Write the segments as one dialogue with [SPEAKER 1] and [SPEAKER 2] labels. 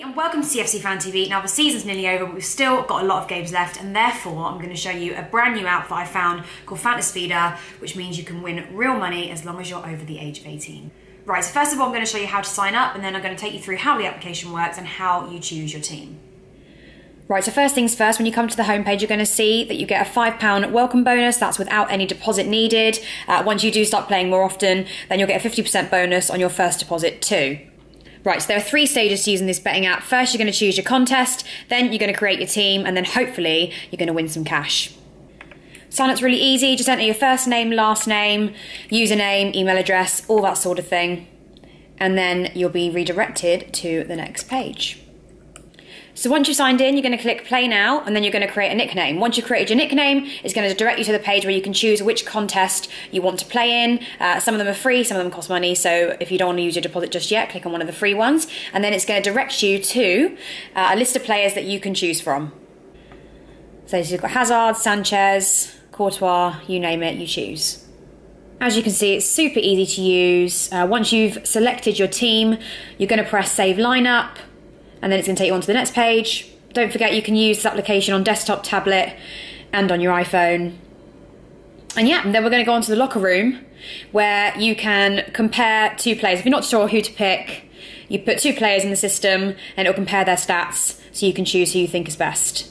[SPEAKER 1] And welcome to CFC Fan TV. Now the season's nearly over, but we've still got a lot of games left, and therefore I'm going to show you a brand new app that I found called Fantasfida, which means you can win real money as long as you're over the age of 18. Right, so first of all I'm going to show you how to sign up, and then I'm going to take you through how the application works and how you choose your team. Right, so first things first, when you come to the homepage, you're going to see that you get a £5 welcome bonus. That's without any deposit needed. Once you do start playing more often, then you'll get a 50% bonus on your first deposit too. Right, so there are 3 stages to using this betting app. First, you're going to choose your contest, then you're going to create your team, and then hopefully you're going to win some cash. Sign up's really easy. Just enter your first name, last name, username, email address, all that sort of thing. And then you'll be redirected to the next page. So once you've signed in, you're going to click play now, and then you're going to create a nickname. Once you've created your nickname, it's going to direct you to the page where you can choose which contest you want to play in. Some of them are free, some of them cost money, so if you don't want to use your deposit just yet, click on one of the free ones, and then it's going to direct you to a list of players that you can choose from. So you've got Hazard, Sanchez, Courtois, you name it, you choose. As you can see, it's super easy to use. Once you've selected your team, you're going to press save lineup, and then it's going to take you on to the next page. Don't forget you can use this application on desktop, tablet, and on your iPhone. And yeah, and then we're going to go on to the locker room where you can compare 2 players. If you're not sure who to pick, you put 2 players in the system and it'll compare their stats so you can choose who you think is best.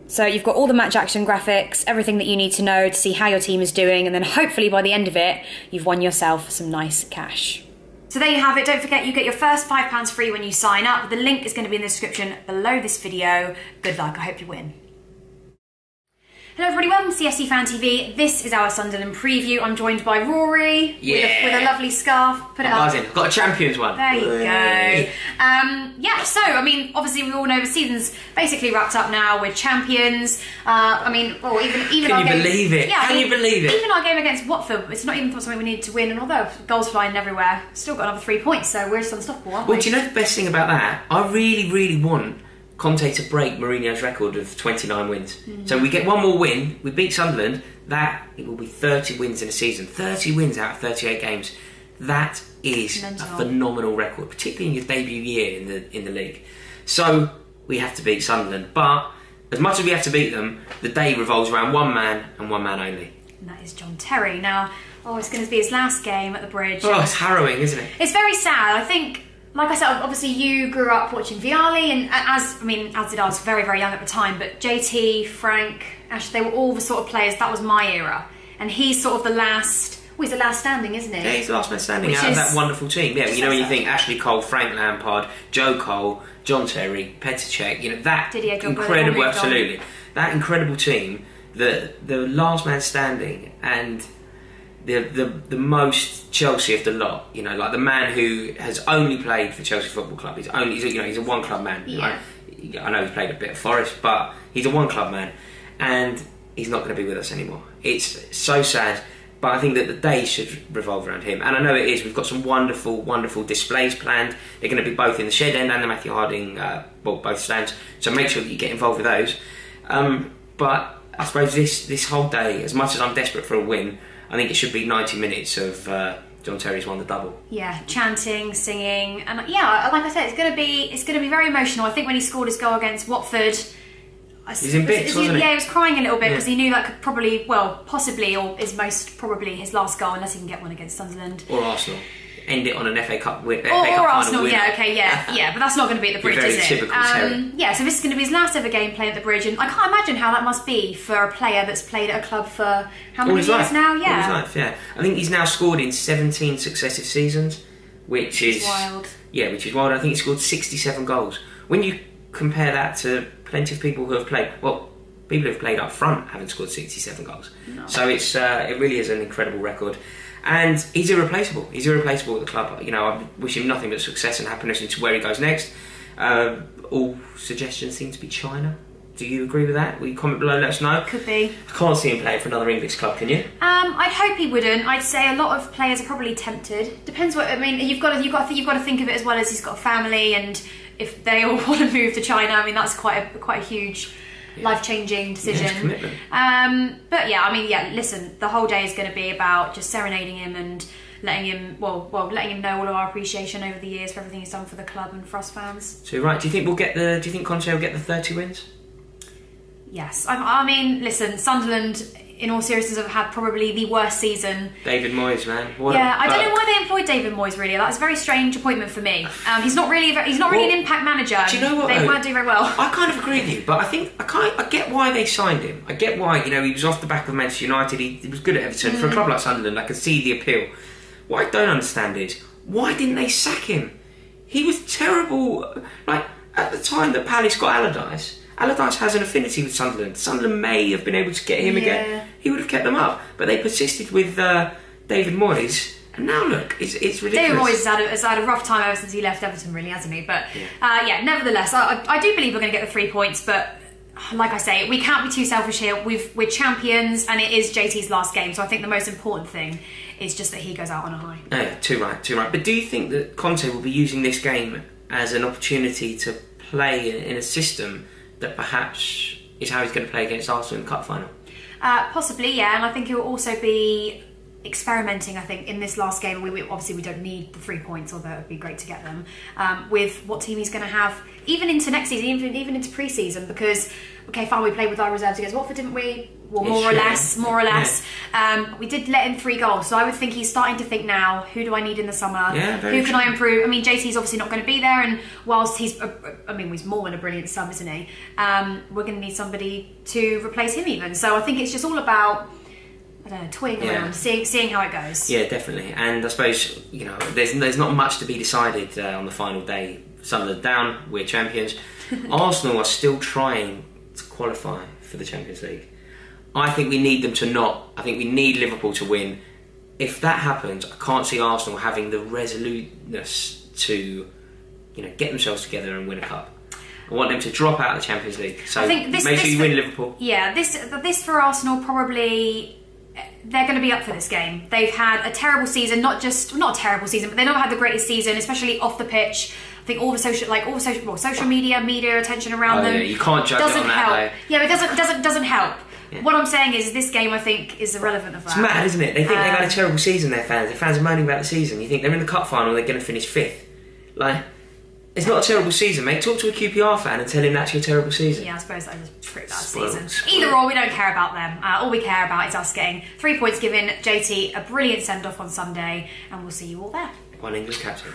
[SPEAKER 1] So you've got all the match action graphics, everything that you need to know to see how your team is doing, and then hopefully by the end of it, you've won yourself some nice cash. So there you have it. Don't forget you get your first £5 free when you sign up. The link is going to be in the description below this video. Good luck, I hope you win. Hello everybody, welcome to CFC Fan TV. This is our Sunderland preview. I'm joined by Rory with a lovely scarf. Put it up.
[SPEAKER 2] I've got a Champions one.
[SPEAKER 1] There you go. Yeah, so, I mean, obviously we all know the season's basically wrapped up now. We're champions. I mean, well, even
[SPEAKER 2] Can you believe it?
[SPEAKER 1] Yeah,
[SPEAKER 2] Can you believe it?
[SPEAKER 1] Even our game against Watford, it's not even something we needed to win, and although goals flying everywhere, still got another 3 points, so we're just unstoppable, aren't we?
[SPEAKER 2] Well, do you know the best thing about that? I really, really want Conte to break Mourinho's record of 29 wins. So we get one more win, we beat Sunderland, it will be 30 wins in a season. 30 wins out of 38 games. That is a phenomenal record, particularly in your debut year in the league. So we have to beat Sunderland, but as much as we have to beat them, the day revolves around one man and one man only. And that is John Terry. Now, it's going to be his last game at the Bridge. Oh, it's harrowing, isn't it?
[SPEAKER 1] It's very sad. I think, like I said, obviously you grew up watching Vialli, and as did I, was very, very young at the time, but JT, Frank, Ash, they were all the sort of players, that was my era. And he's sort of the last, he's the last standing, isn't he?
[SPEAKER 2] Yeah, he's the last man standing out of that wonderful team. Yeah, you know, when you think Ashley Cole, Frank Lampard, Joe Cole, John Terry, Petr Cech, you know, that incredible, absolutely. That incredible team, the last man standing, and the most Chelsea of the lot, you know, like the man who has only played for Chelsea Football Club. He's a one club man.
[SPEAKER 1] Yeah.
[SPEAKER 2] I know he's played a bit of Forest, but he's a one club man, and he's not going to be with us anymore. It's so sad, but I think that the day should revolve around him, and I know it is. We've got some wonderful, wonderful displays planned. They're going to be both in the Shed End and the Matthew Harding, both stands. So make sure that you get involved with those. But I suppose this whole day, as much as I'm desperate for a win, I think it should be 90 minutes of John Terry's won the double. Yeah, chanting, singing, and yeah, like I said, it's gonna be very emotional. I think when he scored his goal against Watford, he's in bits, wasn't he?
[SPEAKER 1] Yeah, he was crying a little bit because he knew that could probably, possibly, or is most probably his last goal, unless he can get one against Sunderland
[SPEAKER 2] or Arsenal. End it on an FA Cup win.
[SPEAKER 1] Or Arsenal, yeah, okay, yeah, but that's not going to be at the Bridge, is it?
[SPEAKER 2] Typical Terry.
[SPEAKER 1] Yeah, so this is going to be his last ever game playing at the Bridge, and I can't imagine how that must be for a player that's played at a club for how many years now? Yeah,
[SPEAKER 2] all his life, yeah. I think he's now scored in 17 successive seasons, which is wild. Yeah, which is wild. I think he scored 67 goals. When you compare that to plenty of people who have played, people who have played up front haven't scored 67 goals. No. So it really is an incredible record. And he's irreplaceable. He's irreplaceable at the club. You know, I wish him nothing but success and happiness into where he goes next. All suggestions seem to be China. Do you agree with that? Will you comment below and let us know?
[SPEAKER 1] Could be.
[SPEAKER 2] I can't see him playing for another English club, can you?
[SPEAKER 1] I'd hope he wouldn't. I'd say a lot of players are probably tempted. Depends what, I mean, you've got to think of it as well as he's got a family, and if they all want to move to China, I mean, that's quite a huge life-changing decision.
[SPEAKER 2] Yeah, commitment.
[SPEAKER 1] But yeah, I mean, yeah, listen, the whole day is going to be about just serenading him and letting him know all of our appreciation over the years for everything he's done for the club and for us fans.
[SPEAKER 2] So right, do you think Conte will get the 30 wins?
[SPEAKER 1] Yes, I mean, listen, Sunderland, in all seriousness, have had probably the worst season.
[SPEAKER 2] David Moyes, man.
[SPEAKER 1] I don't know why they employed David Moyes. Really, that's a very strange appointment for me. He's not really an impact manager.
[SPEAKER 2] Do you know what?
[SPEAKER 1] They weren't doing very well.
[SPEAKER 2] I kind of agree with you, but I get why they signed him. I get why, he was off the back of Manchester United. He was good at Everton. For a club like Sunderland, I can see the appeal. What I don't understand is why didn't they sack him? He was terrible. Like at the time that Palace got Allardyce. Allardyce has an affinity with Sunderland. Sunderland may have been able to get him again. He would have kept them up. But they persisted with David Moyes. And now look, it's ridiculous.
[SPEAKER 1] David Moyes has had a rough time ever since he left Everton, really, hasn't he? But nevertheless, I do believe we're going to get the 3 points. But like I say, we can't be too selfish here. We're champions, and it is JT's last game. So I think the most important thing is just that he goes out on a high.
[SPEAKER 2] Yeah, too right. But do you think that Conte will be using this game as an opportunity to play in a system that perhaps is how he's going to play against Arsenal in the cup final?
[SPEAKER 1] Possibly, yeah, and I think he'll also be experimenting, I think, in this last game. Obviously we don't need the 3 points, although it would be great to get them, with what team he's going to have, even into next season, even into pre-season, because, okay, fine, we played with our reserves against Watford, didn't we? Well, more or less. Yeah. We did let in 3 goals, so I would think he's starting to think now, who do I need in the summer?
[SPEAKER 2] Yeah,
[SPEAKER 1] who can I improve? I mean, JT's obviously not going to be there, and whilst he's more than a brilliant sub, isn't he? We're going to need somebody to replace him even. So I think it's just all about, I don't know, toying around, seeing how it goes.
[SPEAKER 2] Yeah, definitely. And I suppose, there's not much to be decided on the final day. Sunderland down, we're champions. Arsenal are still trying to qualify for the Champions League. I think we need them to not. I think we need Liverpool to win. If that happens, I can't see Arsenal having the resoluteness to, get themselves together and win a cup. I want them to drop out of the Champions League. So
[SPEAKER 1] I think
[SPEAKER 2] make sure you win Liverpool.
[SPEAKER 1] Yeah, this for Arsenal probably. They're going to be up for this game. They've had a terrible season, not a terrible season, but they've not had the greatest season, especially off the pitch. I think all the social media attention around them.
[SPEAKER 2] Yeah, you can't judge
[SPEAKER 1] doesn't
[SPEAKER 2] it on
[SPEAKER 1] help.
[SPEAKER 2] that.
[SPEAKER 1] Yeah, it doesn't help. Yeah. What I'm saying is this game, I think, is irrelevant of that.
[SPEAKER 2] It's mad, isn't it? They think they've had a terrible season, their fans are moaning about the season. You think they're in the cup final, they're going to finish 5th. Like, it's not a terrible season, mate. Talk to a QPR fan and tell him that's your terrible season.
[SPEAKER 1] Yeah, I suppose that is a pretty bad season. Either or, we don't care about them. All we care about is us getting 3 points, giving JT a brilliant send-off on Sunday, and we'll see you all there.
[SPEAKER 2] One English captain.